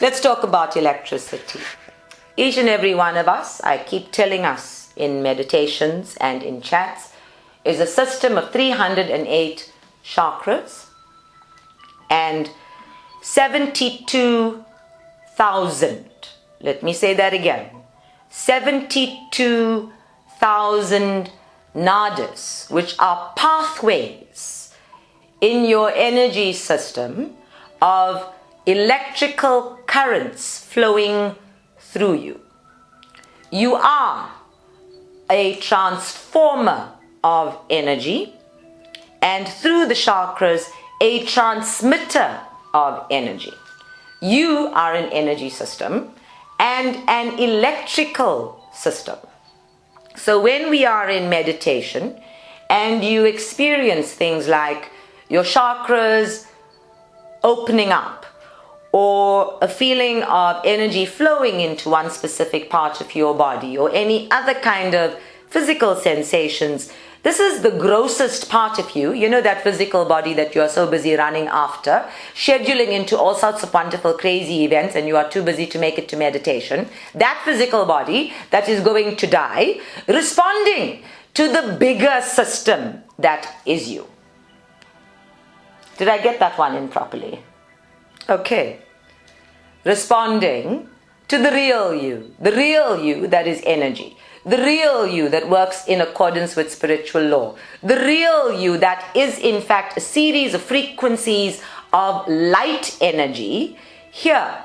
Let's talk about electricity. Each and every one of us, I keep telling us in meditations and in chats, is a system of 308 chakras and 72,000. Let me say that again. 72,000 nadis, which are pathways in your energy system of electrical currents flowing through you. You are a transformer of energy, and through the chakras, a transmitter of energy. You are an energy system and an electrical system. So when we are in meditation and you experience things like your chakras opening up, or a feeling of energy flowing into one specific part of your body, or any other kind of physical sensations, this is the grossest part of you. You know, that physical body that you are so busy running after, scheduling into all sorts of wonderful, crazy events, and you are too busy to make it to meditation. That physical body that is going to die, responding to the bigger system that is you. Did I get that one in properly? Okay. Responding to the real you that is energy, the real you that works in accordance with spiritual law, the real you that is in fact a series of frequencies of light energy here,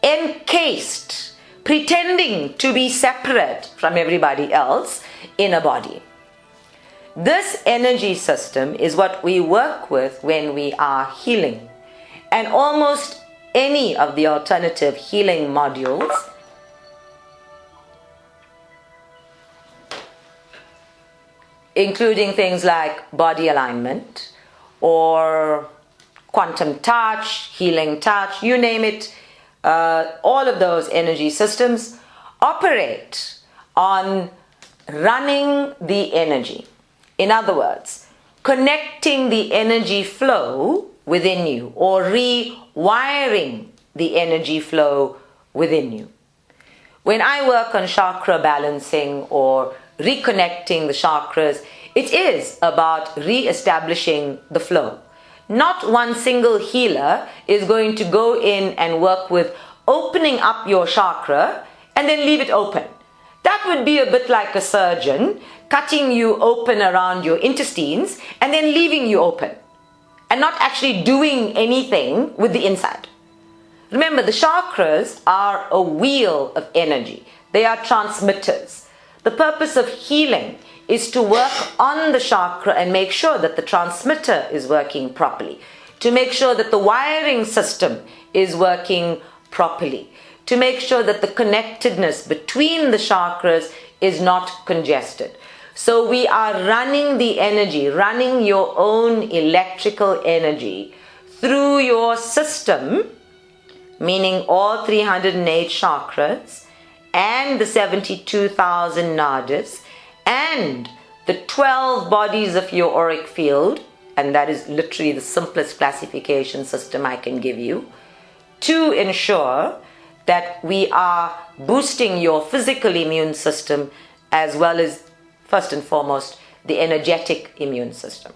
encased, pretending to be separate from everybody else in a body. This energy system is what we work with when we are healing. And almost any of the alternative healing modules including things like body alignment or quantum touch, healing touch, you name it, all of those energy systems operate on running the energy. In other words, connecting the energy flow within you, or rewiring the energy flow within you. When I work on chakra balancing or reconnecting the chakras, it is about re-establishing the flow. Not one single healer is going to go in and work with opening up your chakra and then leave it open. That would be a bit like a surgeon cutting you open around your intestines and then leaving you open, and not actually doing anything with the inside. Remember, the chakras are a wheel of energy. They are transmitters. The purpose of healing is to work on the chakra and make sure that the transmitter is working properly, to make sure that the wiring system is working properly, to make sure that the connectedness between the chakras is not congested. So we are running the energy, running your own electrical energy through your system, meaning all 308 chakras and the 72,000 nadis and the 12 bodies of your auric field, and that is literally the simplest classification system I can give you, to ensure that we are boosting your physical immune system as well as, first and foremost, the energetic immune system.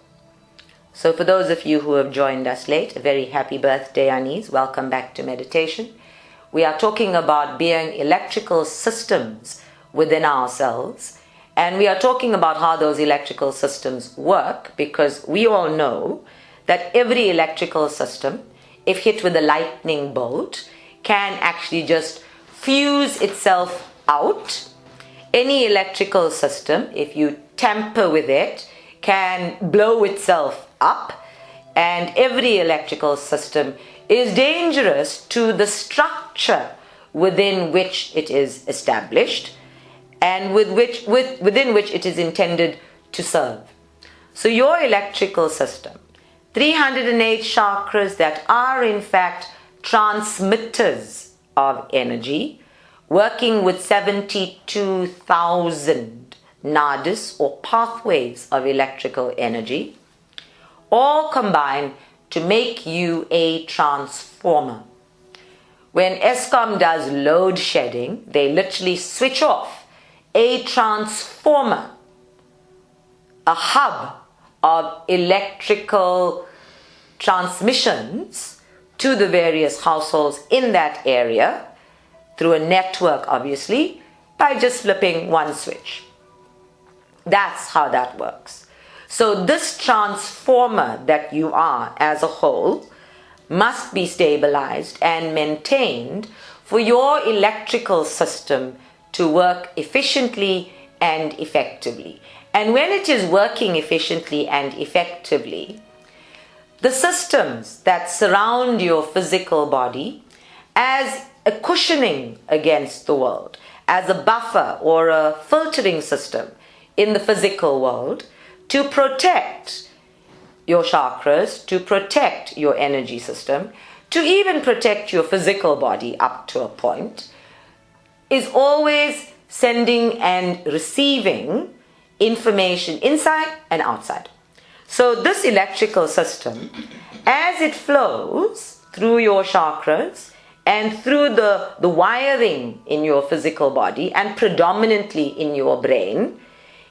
So for those of you who have joined us late, a very happy birthday, Anis. Welcome back to meditation. We are talking about being electrical systems within ourselves, and we are talking about how those electrical systems work, because we all know that every electrical system, if hit with a lightning bolt, can actually just fuse itself out. Any electrical system, if you tamper with it, can blow itself up, and every electrical system is dangerous to the structure within which it is established and within which it is intended to serve. So your electrical system, 308 chakras that are in fact transmitters of energy, working with 72,000 nadis or pathways of electrical energy, all combine to make you a transformer. when Eskom does load shedding, they literally switch off a transformer, a hub of electrical transmissions to the various households in that area through a network, obviously, by just flipping one switch. That's how that works. So this transformer that you are as a whole must be stabilized and maintained for your electrical system to work efficiently and effectively. And when it is working efficiently and effectively, the systems that surround your physical body as a cushioning against the world, as a buffer or a filtering system in the physical world to protect your chakras, to protect your energy system, to even protect your physical body up to a point, is always sending and receiving information inside and outside. So this electrical system, as it flows through your chakras and through the wiring in your physical body and predominantly in your brain,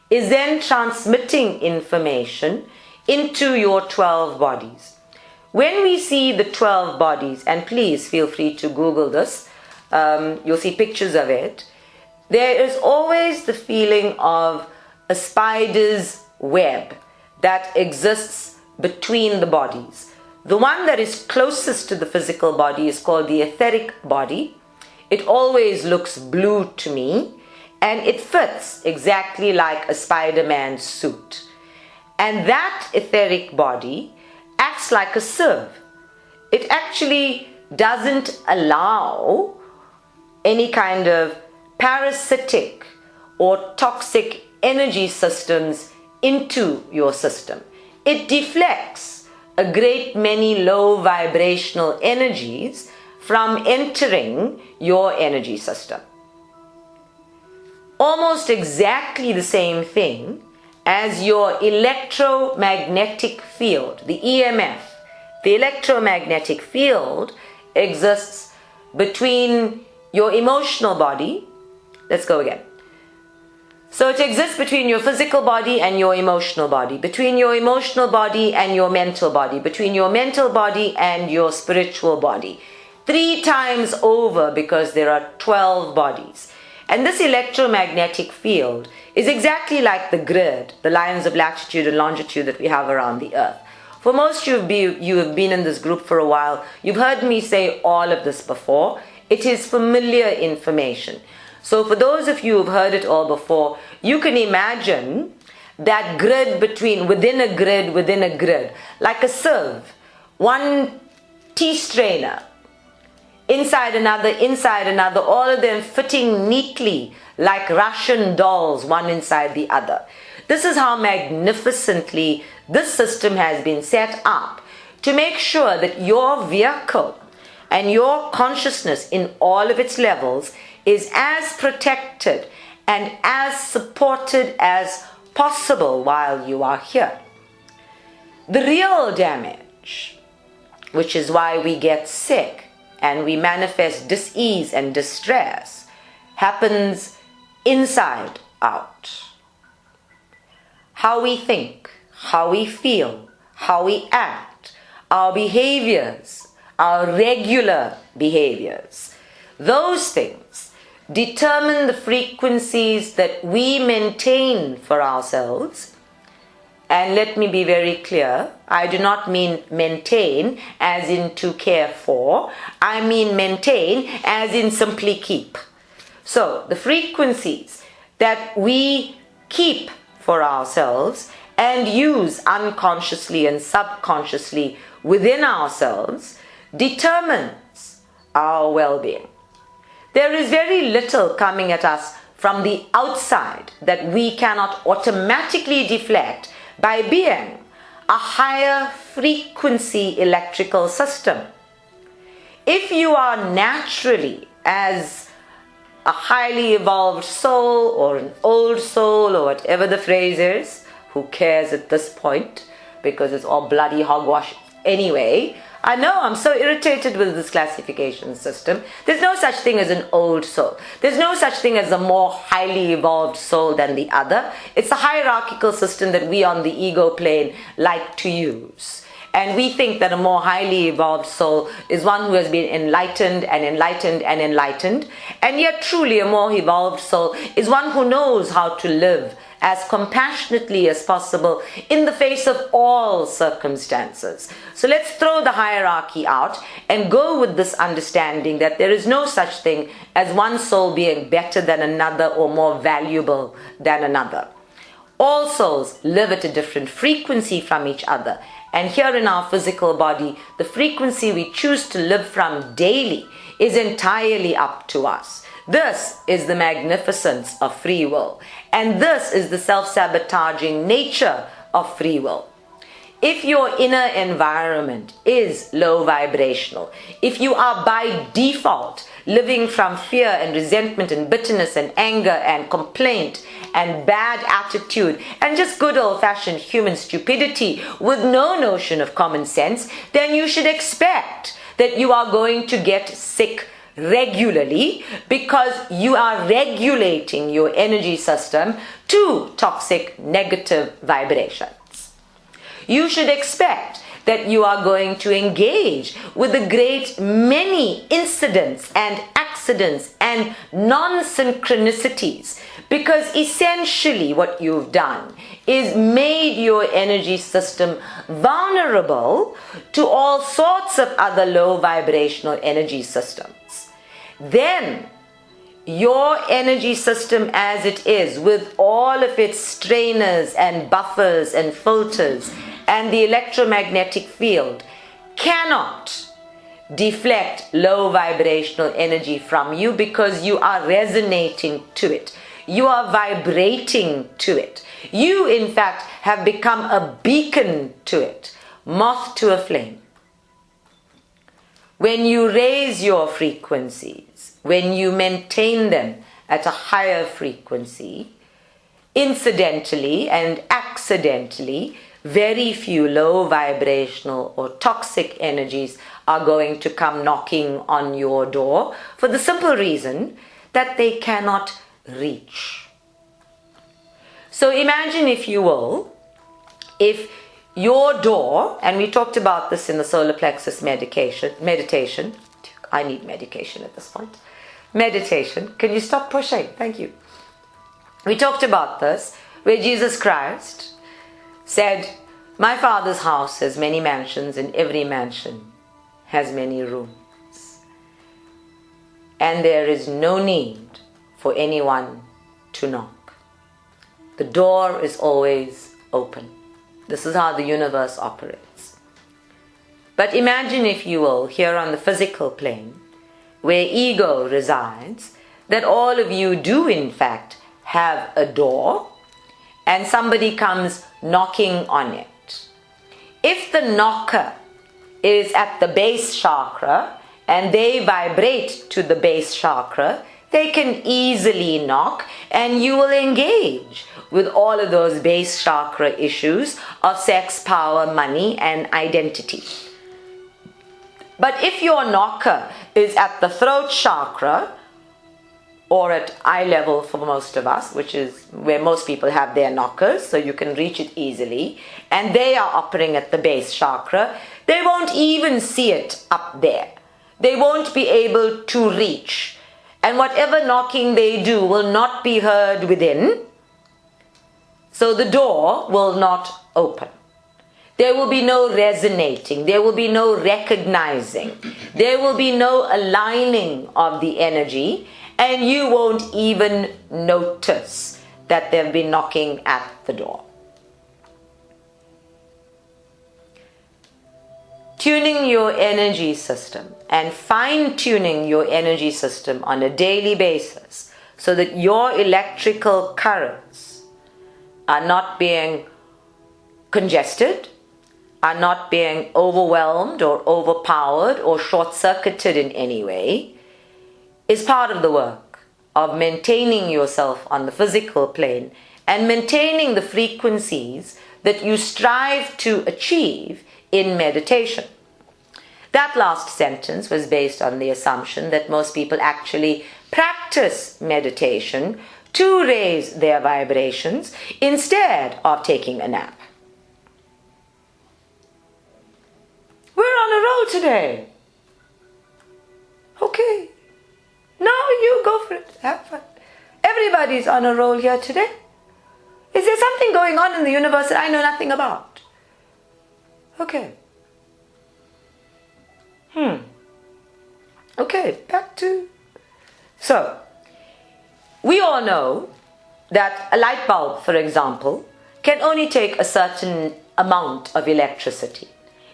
is then transmitting information into your 12 bodies. When we see the 12 bodies, and please feel free to Google this, you'll see pictures of it, there is always the feeling of a spider's web that exists between the bodies. The one that is closest to the physical body is called the etheric body. It always looks blue to me, and it fits exactly like a Spider-Man suit. And that etheric body acts like a sieve. It actually doesn't allow any kind of parasitic or toxic energy systems into your system. It deflects a great many low vibrational energies from entering your energy system. Almost exactly the same thing as your electromagnetic field, the EMF. The electromagnetic field exists between your emotional body. Let's go again. So it exists between your physical body and your emotional body, between your emotional body and your mental body, between your mental body and your spiritual body. 3 times over, because there are 12 bodies. And this electromagnetic field is exactly like the grid, the lines of latitude and longitude that we have around the earth. For most of you have been in this group for a while. You've heard me say all of this before. It is familiar information. So for those of you who've heard it all before, you can imagine that grid within a grid, like a sieve, one tea strainer, inside another, all of them fitting neatly like Russian dolls, one inside the other. This is how magnificently this system has been set up to make sure that your vehicle and your consciousness in all of its levels is as protected and as supported as possible while you are here. The real damage, which is why we get sick and we manifest dis-ease and distress, happens inside out. How we think, how we feel, how we act, our behaviors, our regular behaviors, those things determine the frequencies that we maintain for ourselves. And let me be very clear, I do not mean maintain as in to care for, I mean maintain as in simply keep. So the frequencies that we keep for ourselves and use unconsciously and subconsciously within ourselves determines our well-being. There is very little coming at us from the outside that we cannot automatically deflect by being a higher frequency electrical system. If you are naturally, as a highly evolved soul or an old soul or whatever the phrase is, who cares at this point, because it's all bloody hogwash anyway, I know, I'm so irritated with this classification system. There's no such thing as an old soul. There's no such thing as a more highly evolved soul than the other. It's a hierarchical system that we on the ego plane like to use. And we think that a more highly evolved soul is one who has been enlightened and enlightened and enlightened. And yet truly a more evolved soul is one who knows how to live as compassionately as possible in the face of all circumstances. So let's throw the hierarchy out and go with this understanding that there is no such thing as one soul being better than another or more valuable than another. All souls live at a different frequency from each other. And here in our physical body, the frequency we choose to live from daily is entirely up to us. This is the magnificence of free will. And this is the self-sabotaging nature of free will. If your inner environment is low vibrational, if you are by default living from fear and resentment and bitterness and anger and complaint and bad attitude and just good old-fashioned human stupidity with no notion of common sense, then you should expect that you are going to get sick regularly because you are regulating your energy system to toxic negative vibrations. You should expect that you are going to engage with a great many incidents and accidents and non-synchronicities, because essentially what you've done is made your energy system vulnerable to all sorts of other low vibrational energy systems. Then your energy system as it is, with all of its strainers and buffers and filters and the electromagnetic field, cannot deflect low vibrational energy from you because you are resonating to it. You are vibrating to it. You, in fact, have become a beacon to it, moth to a flame. When you raise your frequencies, when you maintain them at a higher frequency, incidentally and accidentally, very few low vibrational or toxic energies are going to come knocking on your door for the simple reason that they cannot reach. So imagine, if you will, if your door, and we talked about this in the solar plexus meditation. I need medication at this point. Meditation. Can you stop pushing? Thank you. We talked about this, where Jesus Christ said, "My Father's house has many mansions, and every mansion has many rooms. And there is no need for anyone to knock. The door is always open." This is how the universe operates. But imagine, if you will, here on the physical plane, where ego resides, that all of you do in fact have a door, and somebody comes knocking on it. If the knocker is at the base chakra and they vibrate to the base chakra, they can easily knock and you will engage with all of those base chakra issues of sex, power, money, and identity. But if your knocker is at the throat chakra, or at eye level for most of us, which is where most people have their knockers, so you can reach it easily, and they are operating at the base chakra, they won't even see it up there. They won't be able to reach. And whatever knocking they do will not be heard within, so the door will not open. There will be no resonating, there will be no recognizing, there will be no aligning of the energy, and you won't even notice that they've been knocking at the door. Tuning your energy system and fine-tuning your energy system on a daily basis so that your electrical currents are not being congested, are not being overwhelmed or overpowered or short-circuited in any way, is part of the work of maintaining yourself on the physical plane and maintaining the frequencies that you strive to achieve in meditation. That last sentence was based on the assumption that most people actually practice meditation to raise their vibrations instead of taking a nap. We're on a roll today. Okay. Now you go for it. Have fun. Everybody's on a roll here today. Is there something going on in the universe that I know nothing about? Okay. Okay, back to... So, we all know that a light bulb, for example, can only take a certain amount of electricity.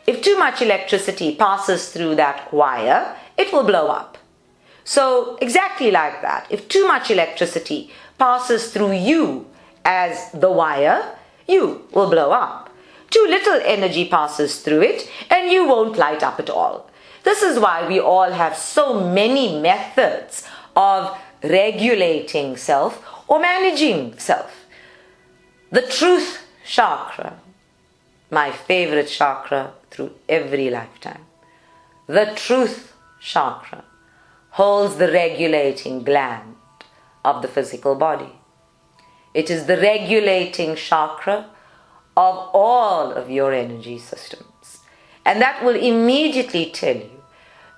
If too much electricity passes through that wire, it will blow up. So, exactly like that, if too much electricity passes through you as the wire, you will blow up. Too little energy passes through it, and you won't light up at all. This is why we all have so many methods of regulating self or managing self. The truth chakra, my favorite chakra through every lifetime. The truth chakra holds the regulating gland of the physical body. It is the regulating chakra of all of your energy systems. And that will immediately tell you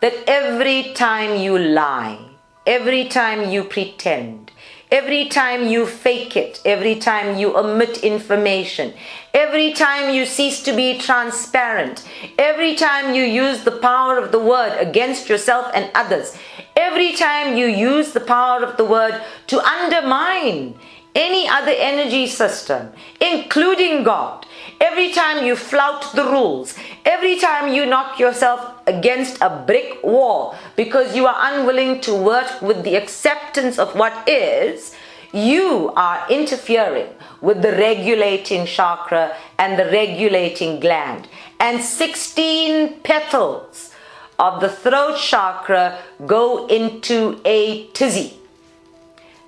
that every time you lie, every time you pretend, every time you fake it, every time you omit information, every time you cease to be transparent, every time you use the power of the word against yourself and others, every time you use the power of the word to undermine any other energy system, including God, every time you flout the rules, every time you knock yourself against a brick wall because you are unwilling to work with the acceptance of what is, you are interfering with the regulating chakra and the regulating gland. And 16 petals of the throat chakra go into a tizzy.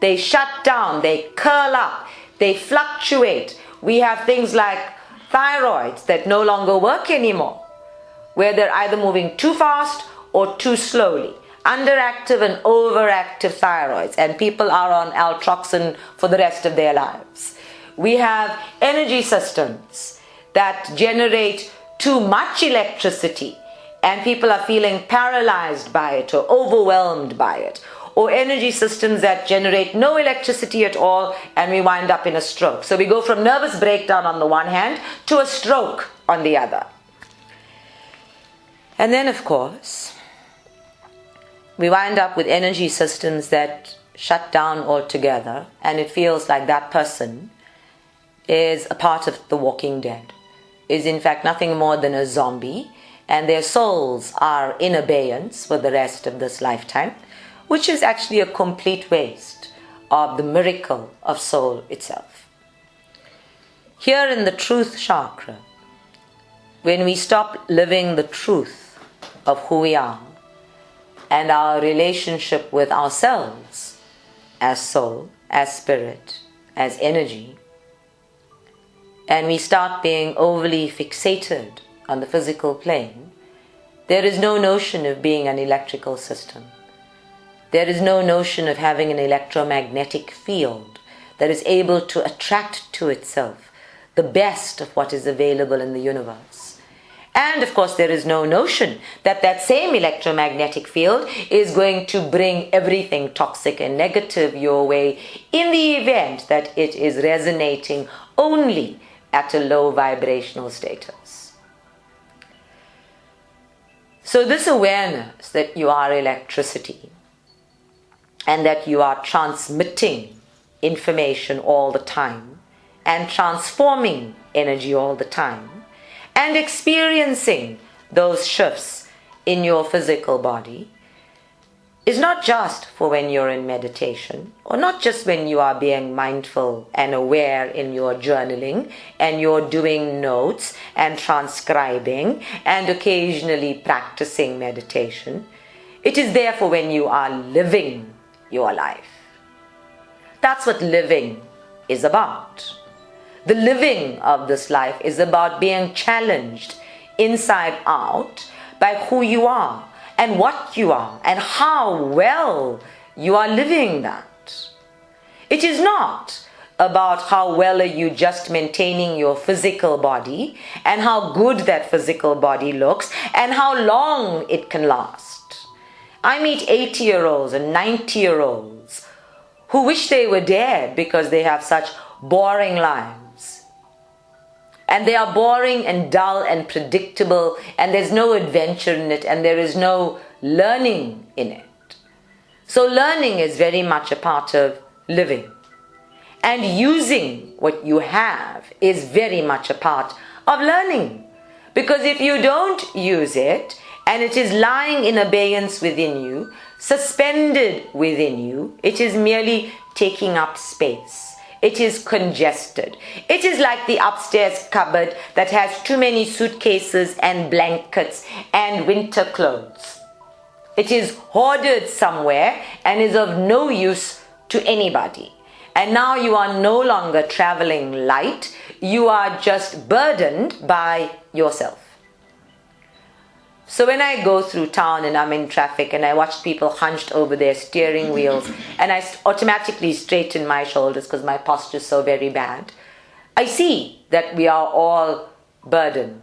They shut down, they curl up, they fluctuate. We have things like thyroids that no longer work anymore, where they're either moving too fast or too slowly. Underactive and overactive thyroids, and people are on altroxin for the rest of their lives. We have energy systems that generate too much electricity, and people are feeling paralyzed by it or overwhelmed by it. Or energy systems that generate no electricity at all, and we wind up in a stroke. So we go from nervous breakdown on the one hand to a stroke on the other. And then, of course, we wind up with energy systems that shut down altogether, and it feels like that person is a part of the walking dead, is in fact nothing more than a zombie, and their souls are in abeyance for the rest of this lifetime, which is actually a complete waste of the miracle of soul itself. Here in the truth chakra, when we stop living the truth of who we are and our relationship with ourselves as soul, as spirit, as energy, and we start being overly fixated on the physical plane, there is no notion of being an electrical system. There is no notion of having an electromagnetic field that is able to attract to itself the best of what is available in the universe. And of course, there is no notion that that same electromagnetic field is going to bring everything toxic and negative your way in the event that it is resonating only at a low vibrational status. So this awareness that you are electricity, and that you are transmitting information all the time, and transforming energy all the time, and experiencing those shifts in your physical body, is not just for when you're in meditation, or not just when you are being mindful and aware in your journaling, and you're doing notes and transcribing, and occasionally practicing meditation. It is there for when you are living your life. That's what living is about. The living of this life is about being challenged inside out by who you are and what you are and how well you are living that. It is not about how well are you just maintaining your physical body and how good that physical body looks and how long it can last. I meet 80-year-olds and 90-year-olds who wish they were dead because they have such boring lives. And they are boring and dull and predictable, and there's no adventure in it, and there is no learning in it. So learning is very much a part of living. And using what you have is very much a part of learning. Because if you don't use it, and it is lying in abeyance within you, suspended within you, it is merely taking up space. It is congested. It is like the upstairs cupboard that has too many suitcases and blankets and winter clothes. It is hoarded somewhere and is of no use to anybody. And now you are no longer traveling light. You are just burdened by yourself. So when I go through town and I'm in traffic and I watch people hunched over their steering wheels and I automatically straighten my shoulders because my posture is so very bad, I see that we are all burdened.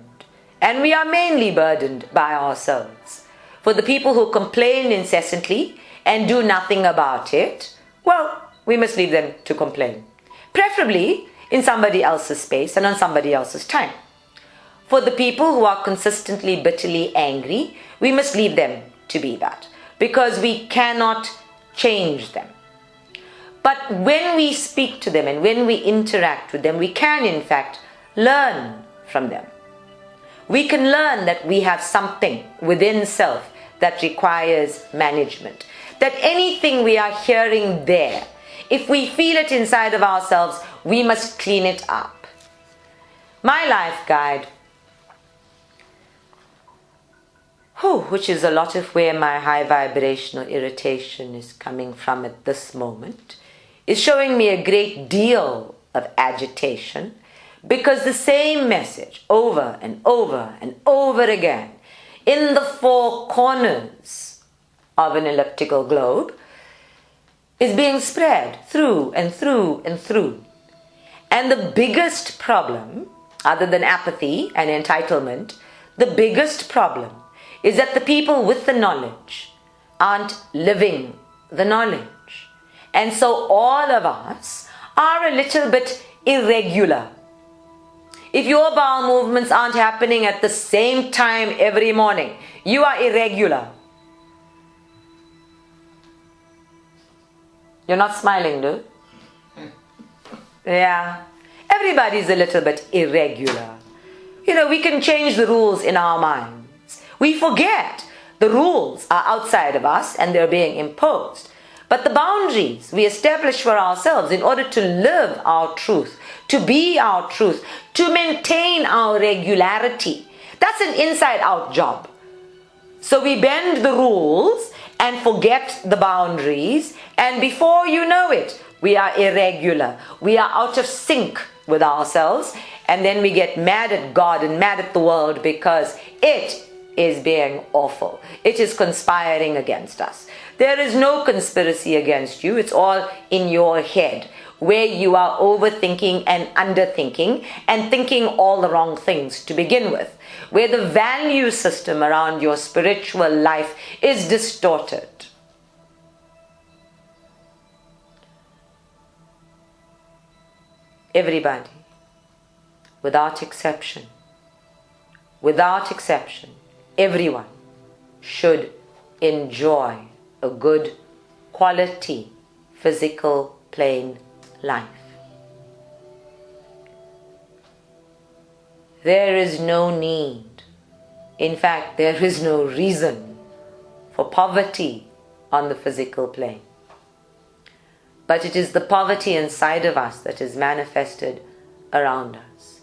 And we are mainly burdened by ourselves. For the people who complain incessantly and do nothing about it, well, we must leave them to complain. Preferably in somebody else's space and on somebody else's time. For the people who are consistently bitterly angry, we must leave them to be that, because we cannot change them. But when we speak to them and when we interact with them, we can in fact learn from them. We can learn that we have something within self that requires management. That anything we are hearing there, if we feel it inside of ourselves, we must clean it up. My life guide, which is a lot of where my high vibrational irritation is coming from at this moment, is showing me a great deal of agitation, because the same message over and over and over again in the four corners of an elliptical globe is being spread through and through and through. And the biggest problem, other than apathy and entitlement, the biggest problem is that the people with the knowledge aren't living the knowledge. And so all of us are a little bit irregular. If your bowel movements aren't happening at the same time every morning, you are irregular. You're not smiling, dude. Yeah. Everybody's a little bit irregular. We can change the rules in our minds. We forget the rules are outside of us and they're being imposed. But the boundaries we establish for ourselves in order to live our truth, to be our truth, to maintain our regularity, that's an inside-out job. So we bend the rules and forget the boundaries, and before you know it, we are irregular. We are out of sync with ourselves, and then we get mad at God and mad at the world because it is being awful. It is conspiring against us. There is no conspiracy against you. It's all in your head, where you are overthinking and underthinking and thinking all the wrong things to begin with, where the value system around your spiritual life is distorted. Everybody, without exception, everyone should enjoy a good quality physical plane life. There is no need, in fact there is no reason for poverty on the physical plane. But it is the poverty inside of us that is manifested around us.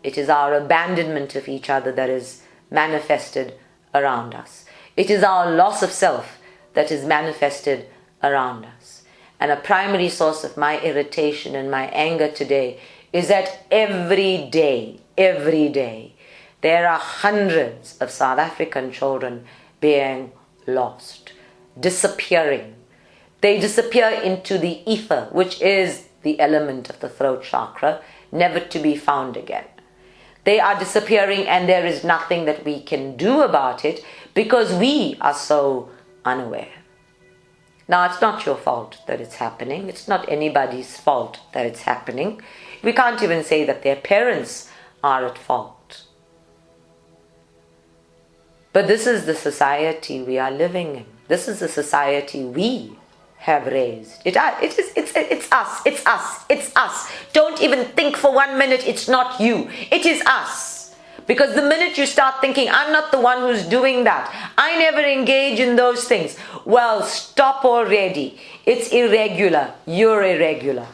It is our abandonment of each other that is manifested around us. It is our loss of self that is manifested around us. And a primary source of my irritation and my anger today is that every day, There are hundreds of South African children being lost, disappearing. They disappear into the ether, which is the element of the throat chakra, never to be found again. They are disappearing, and there is nothing that we can do about it because we are so unaware. Now, it's not your fault that it's happening. It's not anybody's fault that it's happening. We can't even say that their parents are at fault. But this is the society we are living in. This is the society we have raised. It's us. Don't even think for 1 minute it's not you. It is us. Because the minute you start thinking, I'm not the one who's doing that, I never engage in those things, well, stop already. It's irregular. You're irregular.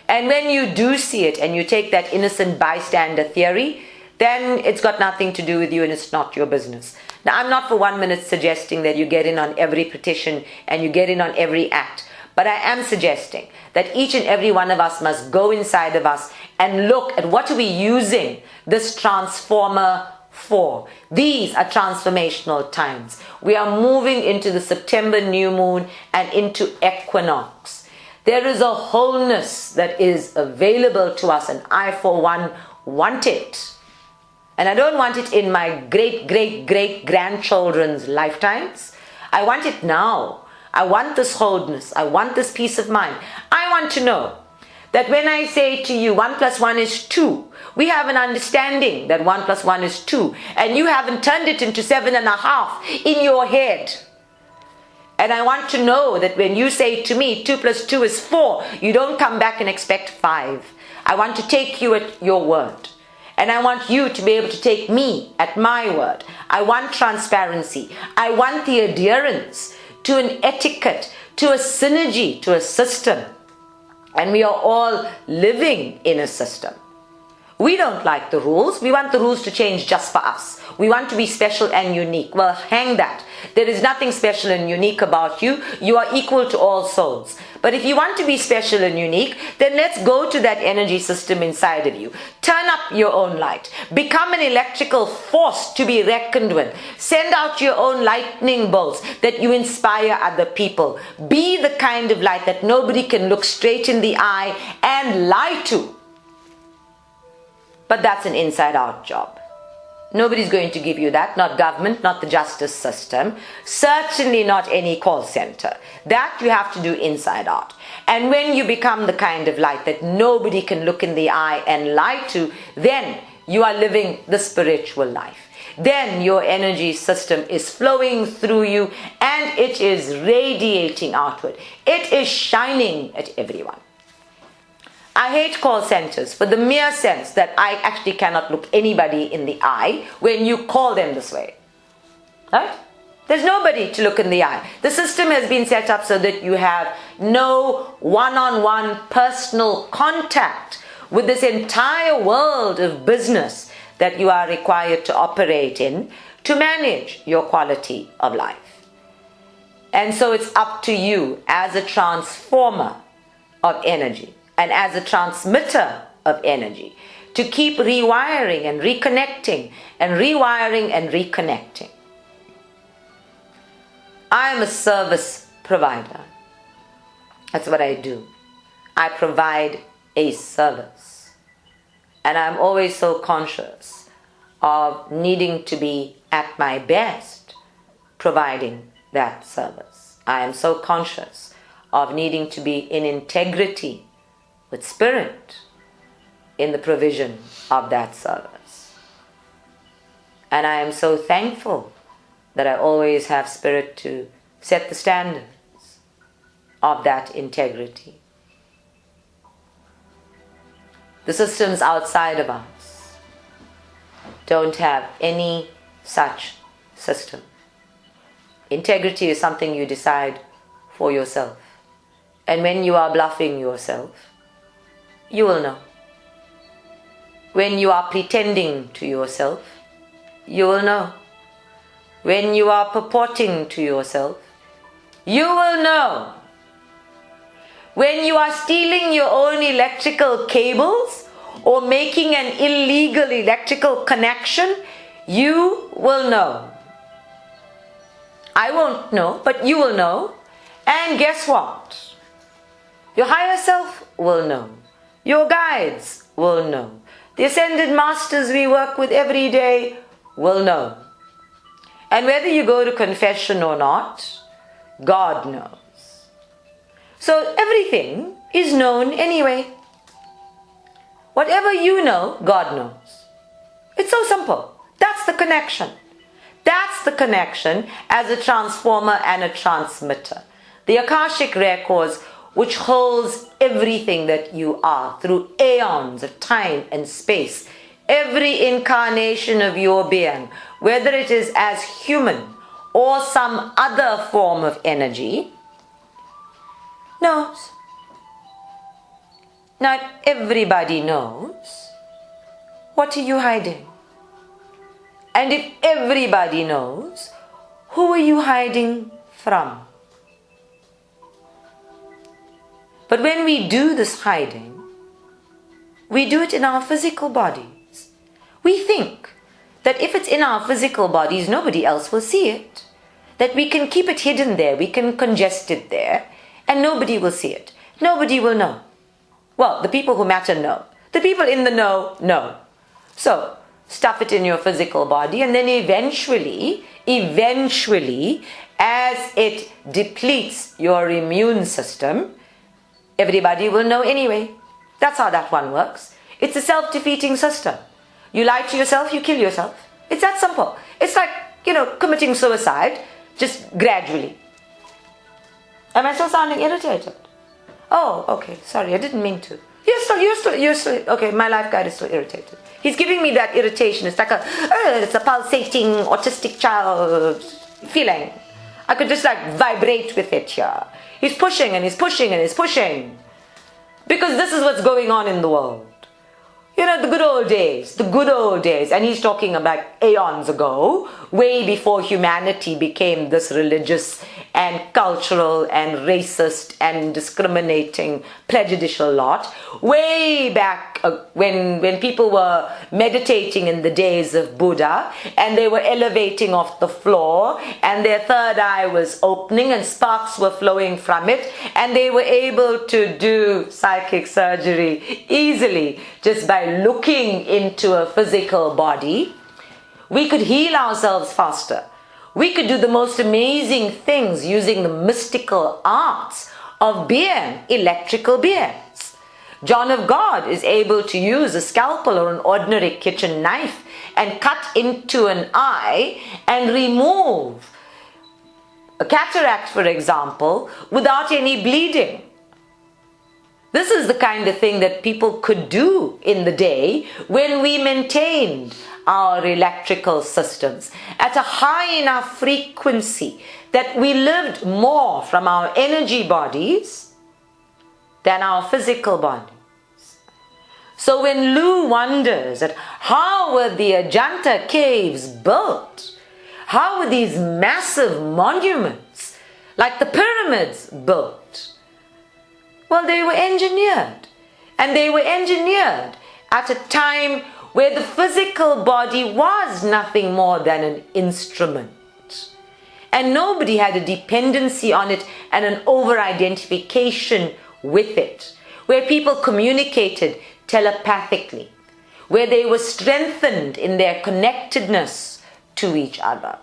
And when you do see it and you take that innocent bystander theory, then it's got nothing to do with you and it's not your business. Now, I'm not for 1 minute suggesting that you get in on every petition and you get in on every act. But I am suggesting that each and every one of us must go inside of us and look at what are we using this transformer for. These are transformational times. We are moving into the September new moon and into equinox. There is a wholeness that is available to us, and I, for one, want it. And I don't want it in my great-great-great-grandchildren's lifetimes. I want it now. I want this wholeness. I want this peace of mind. I want to know that when I say to you 1 + 1 is 2, we have an understanding that 1 + 1 is 2, and you haven't turned it into 7.5 in your head. And I want to know that when you say to me 2 + 2 is 4, you don't come back and expect 5. I want to take you at your word. And I want you to be able to take me at my word. I want transparency. I want the adherence to an etiquette, to a synergy, to a system. And we are all living in a system. We don't like the rules. We want the rules to change just for us. We want to be special and unique. Well, hang that. There is nothing special and unique about you. You are equal to all souls. But if you want to be special and unique, then let's go to that energy system inside of you. Turn up your own light. Become an electrical force to be reckoned with. Send out your own lightning bolts that you inspire other people. Be the kind of light that nobody can look straight in the eye and lie to. But that's an inside-out job. Nobody's going to give you that, not government, not the justice system, certainly not any call center. That you have to do inside out. And when you become the kind of light that nobody can look in the eye and lie to, then you are living the spiritual life. Then your energy system is flowing through you and it is radiating outward. It is shining at everyone. I hate call centers for the mere sense that I actually cannot look anybody in the eye when you call them this way. Right? There's nobody to look in the eye. The system has been set up so that you have no one-on-one personal contact with this entire world of business that you are required to operate in to manage your quality of life. And so it's up to you as a transformer of energy and as a transmitter of energy to keep rewiring and reconnecting and rewiring and reconnecting. I am a service provider. That's what I do. I provide a service. And I'm always so conscious of needing to be at my best providing that service. I am so conscious of needing to be in integrity with spirit in the provision of that service. And I am so thankful that I always have spirit to set the standards of that integrity. The systems outside of us don't have any such system. Integrity is something you decide for yourself. And when you are bluffing yourself, you will know. When you are pretending to yourself, you will know. When you are purporting to yourself, you will know. When you are stealing your own electrical cables or making an illegal electrical connection, you will know. I won't know, but you will know. And guess what? Your higher self will know. Your guides will know. The ascended masters we work with every day will know. And whether you go to confession or not, God knows. So everything is known anyway. Whatever you know, God knows. It's so simple. That's the connection. That's the connection as a transformer and a transmitter. The Akashic records, which holds everything that you are through aeons of time and space, every incarnation of your being, whether it is as human or some other form of energy, knows. Not everybody knows. What are you hiding? And if everybody knows, who are you hiding from? But when we do this hiding, we do it in our physical bodies. We think that if it's in our physical bodies, nobody else will see it. That we can keep it hidden there, we can congest it there, and nobody will see it. Nobody will know. Well, the people who matter know. The people in the know, know. So, stuff it in your physical body, and then eventually, as it depletes your immune system, everybody will know anyway. That's how that one works. It's a self-defeating system. You lie to yourself, you kill yourself. It's that simple. It's like, committing suicide, just gradually. Am I still sounding irritated? Oh, okay, sorry, I didn't mean to. You're still, okay, my life guide is still irritated. He's giving me that irritation. It's like it's a pulsating autistic child feeling. I could just vibrate with it here. He's pushing and he's pushing and he's pushing. Because this is what's going on in the world. The good old days. And he's talking about eons ago, way before humanity became this religious and cultural and racist and discriminating, prejudicial lot. Way back when people were meditating in the days of Buddha, and they were elevating off the floor, and their third eye was opening and sparks were flowing from it, and they were able to do psychic surgery easily just by looking into a physical body. We could heal ourselves faster. We could do the most amazing things using the mystical arts of being electrical beings. John of God is able to use a scalpel or an ordinary kitchen knife and cut into an eye and remove a cataract, for example, without any bleeding. This is the kind of thing that people could do in the day when we maintained our electrical systems at a high enough frequency that we lived more from our energy bodies than our physical bodies. So when Lou wonders at how were the Ajanta caves built, how were these massive monuments like the pyramids built? Well, they were engineered, and they were engineered at a time where the physical body was nothing more than an instrument. And nobody had a dependency on it and an over-identification with it, where people communicated telepathically, where they were strengthened in their connectedness to each other.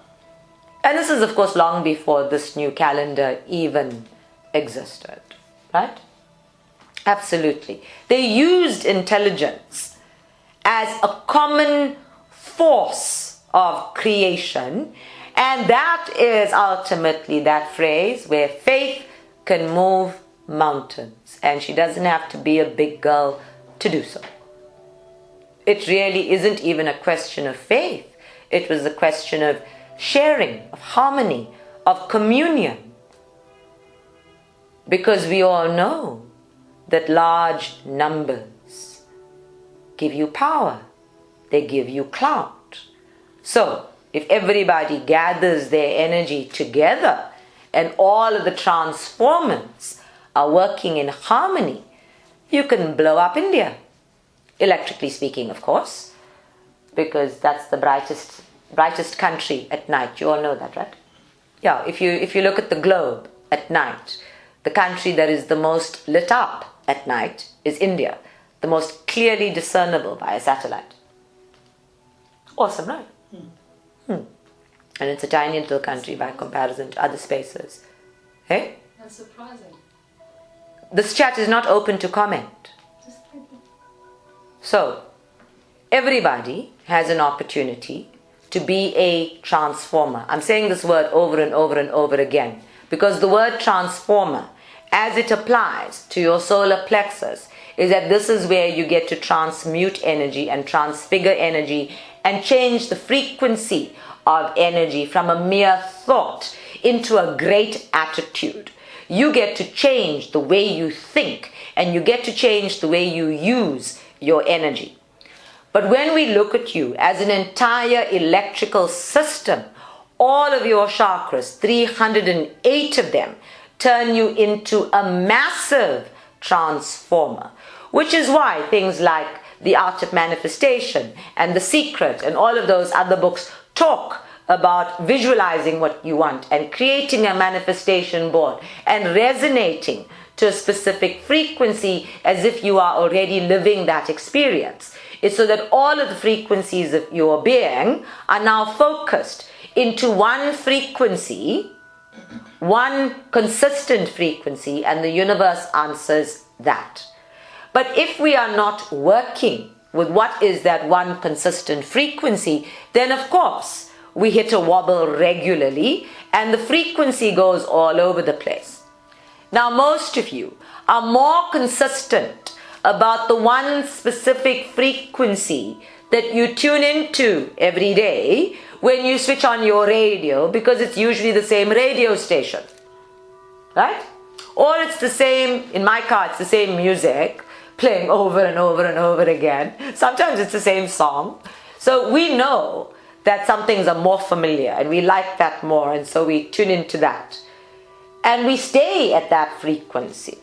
And this is, of course, long before this new calendar even existed, right? Absolutely. They used intelligence as a common force of creation, and that is ultimately that phrase where faith can move mountains, and she doesn't have to be a big girl to do so. It really isn't even a question of faith. It was a question of sharing, of harmony, of communion. Because we all know that large numbers give you power. They give you clout. So, if everybody gathers their energy together and all of the transformers are working in harmony, you can blow up India. electrically speaking, of course, because that's the brightest country at night. You all know that, right? Yeah, if you look at the globe at night, the country that is the most lit up at night is India, the most clearly discernible by a satellite. Awesome, right? And it's a tiny little country by comparison to other spaces. Hey? That's surprising. This chat is not open to comment. So, everybody has an opportunity to be a transformer. I'm saying this word over and over and over again because the word transformer, as it applies to your solar plexus, is that this is where you get to transmute energy and transfigure energy and change the frequency of energy from a mere thought into a great attitude. You get to change the way you think, and you get to change the way you use your energy. But when we look at you as an entire electrical system, all of your chakras, 308 of them, turn you into a massive transformer, which is why things like The Art of Manifestation and The Secret and all of those other books talk about visualizing what you want and creating a manifestation board and resonating to a specific frequency as if you are already living that experience. It's so that all of the frequencies of your being are now focused into one frequency, one consistent frequency, and the universe answers that. But if we are not working with what is that one consistent frequency, then of course we hit a wobble regularly and the frequency goes all over the place. Now most of you are more consistent about the one specific frequency that you tune into every day when you switch on your radio, because it's usually the same radio station, right? Or it's the same, in my car it's the same music playing over and over and over again. Sometimes it's the same song. So we know that some things are more familiar and we like that more, and so we tune into that. And we stay at that frequency.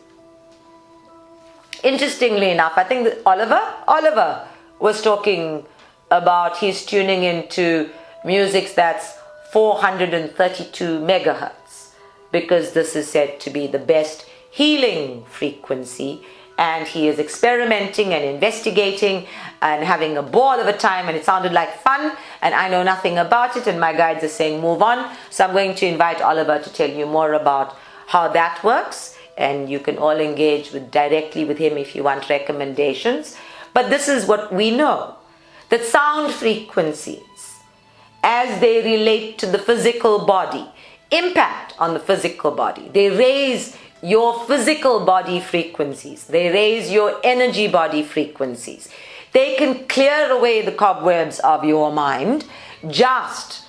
Interestingly enough, I think that Oliver was talking about he's tuning into music that's 432 megahertz because this is said to be the best healing frequency, and he is experimenting and investigating and having a ball of a time, and it sounded like fun, and I know nothing about it, and my guides are saying move on. So I'm going to invite Oliver to tell you more about how that works, and you can all engage directly with him if you want recommendations. But this is what we know, that sound frequencies, as they relate to the physical body, impact on the physical body. They raise your physical body frequencies. They raise your energy body frequencies. They can clear away the cobwebs of your mind just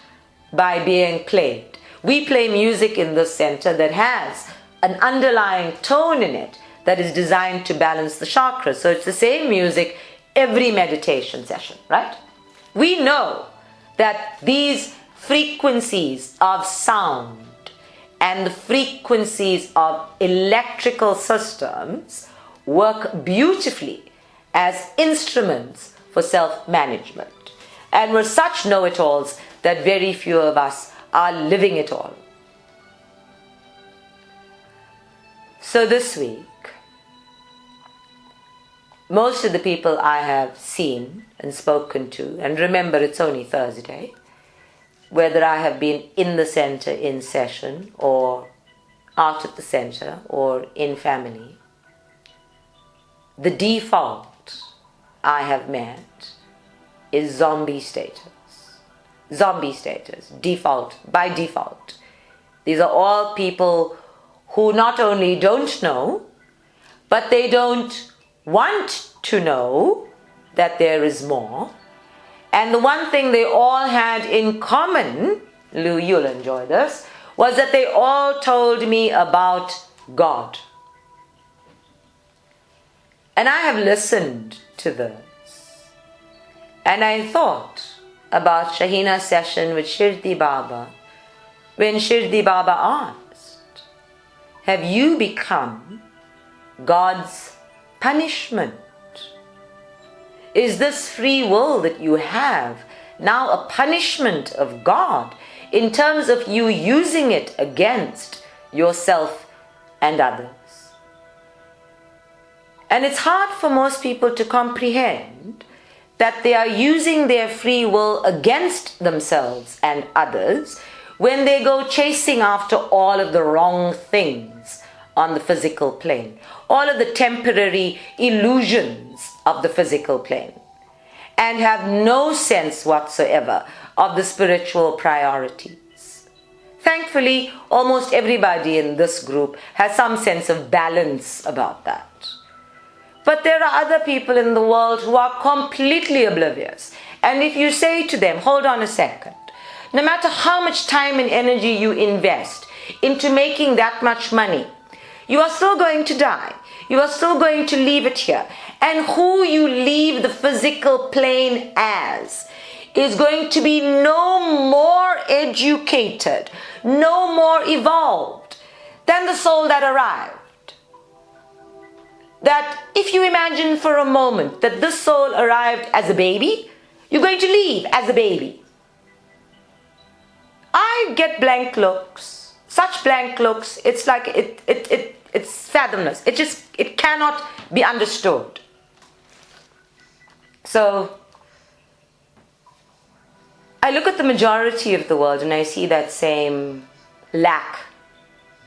by being played. We play music in this center that has an underlying tone in it that is designed to balance the chakras. So it's the same music every meditation session, right? We know that these frequencies of sound and the frequencies of electrical systems work beautifully as instruments for self-management. And we're such know-it-alls that very few of us are living it all. So this week, most of the people I have seen and spoken to, and remember it's only Thursday, whether I have been in the center in session or out at the center or in family, the default I have met is zombie status. Zombie status, default, by default. These are all people who not only don't know, but they don't want to know that there is more. And the one thing they all had in common, Lou, you'll enjoy this, was that they all told me about God. And I have listened to this. And I thought about Shahina's session with Shirdi Baba, when Shirdi Baba asked, have you become God's punishment? Is this free will that you have now a punishment of God in terms of you using it against yourself and others? And it's hard for most people to comprehend that they are using their free will against themselves and others when they go chasing after all of the wrong things on the physical plane, all of the temporary illusions of the physical plane, and have no sense whatsoever of the spiritual priorities. Thankfully, almost everybody in this group has some sense of balance about that. But there are other people in the world who are completely oblivious. And if you say to them, hold on a second, no matter how much time and energy you invest into making that much money, you are still going to die. You are still going to leave it here. And who you leave the physical plane as is going to be no more educated, no more evolved than the soul that arrived. That if you imagine for a moment that this soul arrived as a baby, you're going to leave as a baby. I get blank looks, such blank looks, it's like it's fathomless. It cannot be understood. So I look at the majority of the world and I see that same lack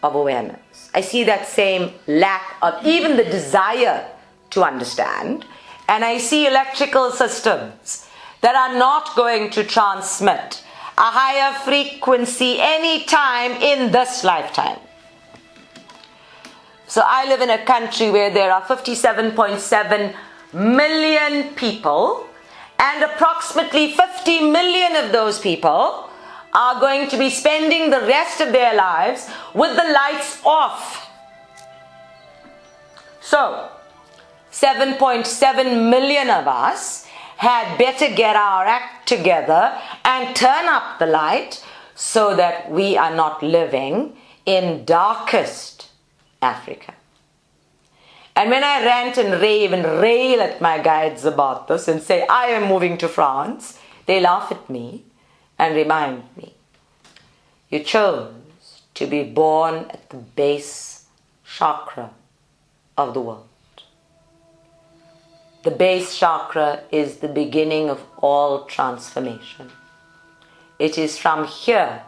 of awareness. I see that same lack of even the desire to understand. And I see electrical systems that are not going to transmit a higher frequency any time in this lifetime. So I live in a country where there are 57.7 million people, and approximately 50 million of those people are going to be spending the rest of their lives with the lights off. So, 7.7 million of us had better get our act together and turn up the light so that we are not living in darkest Africa. And when I rant and rave and rail at my guides about this and say, I am moving to France, they laugh at me and remind me, you chose to be born at the base chakra of the world. The base chakra is the beginning of all transformation. It is from here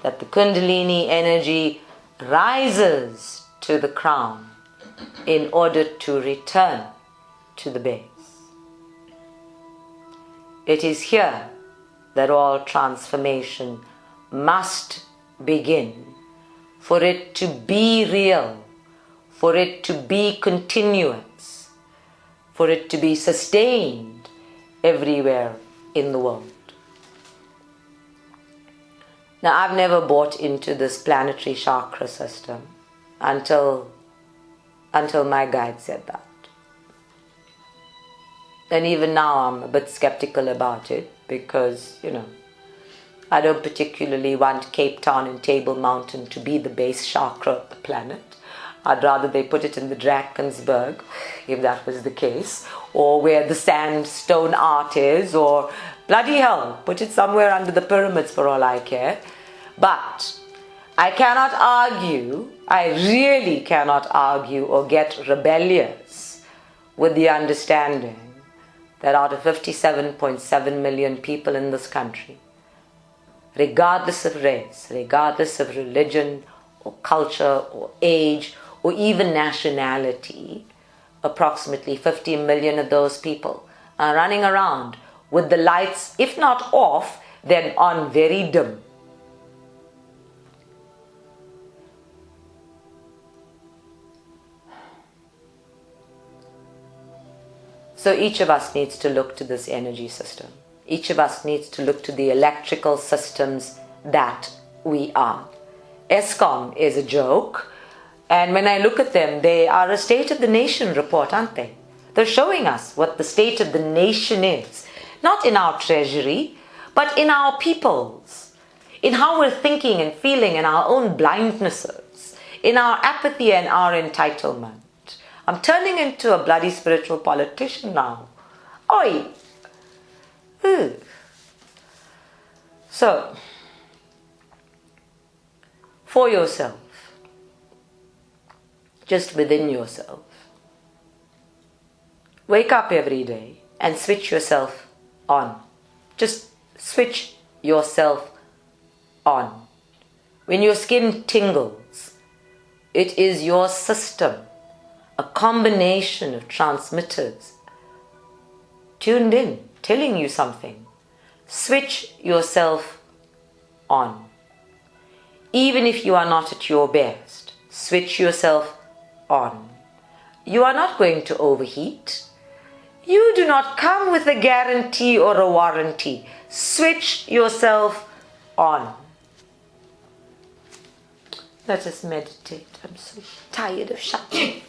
that the Kundalini energy rises to the crown in order to return to the base. It is here that all transformation must begin for it to be real, for it to be continuous, for it to be sustained everywhere in the world. Now, I've never bought into this planetary chakra system until my guide said that. And even now I'm a bit skeptical about it because, I don't particularly want Cape Town and Table Mountain to be the base chakra of the planet. I'd rather they put it in the Drakensberg, if that was the case, or where the sandstone art is, or bloody hell, put it somewhere under the pyramids for all I care. But I cannot argue, I really cannot argue or get rebellious with the understanding that out of 57.7 million people in this country, regardless of race, regardless of religion or culture or age or even nationality, approximately 50 million of those people are running around with the lights, if not off, then on very dim. So each of us needs to look to this energy system. Each of us needs to look to the electrical systems that we are. ESCOM is a joke, and when I look at them, they are a State of the Nation report, aren't they? They're showing us what the state of the nation is, not in our treasury, but in our peoples, in how we're thinking and feeling, in our own blindnesses, in our apathy and our entitlement. I'm turning into a bloody spiritual politician now. Oi! Ooh. So, for yourself, just within yourself, wake up every day and switch yourself on. Just switch yourself on. When your skin tingles, it is your system, a combination of transmitters tuned in, telling you something. Switch yourself on. Even if you are not at your best, switch yourself on. You are not going to overheat. You do not come with a guarantee or a warranty. Switch yourself on. Let us meditate. I'm so tired of shouting.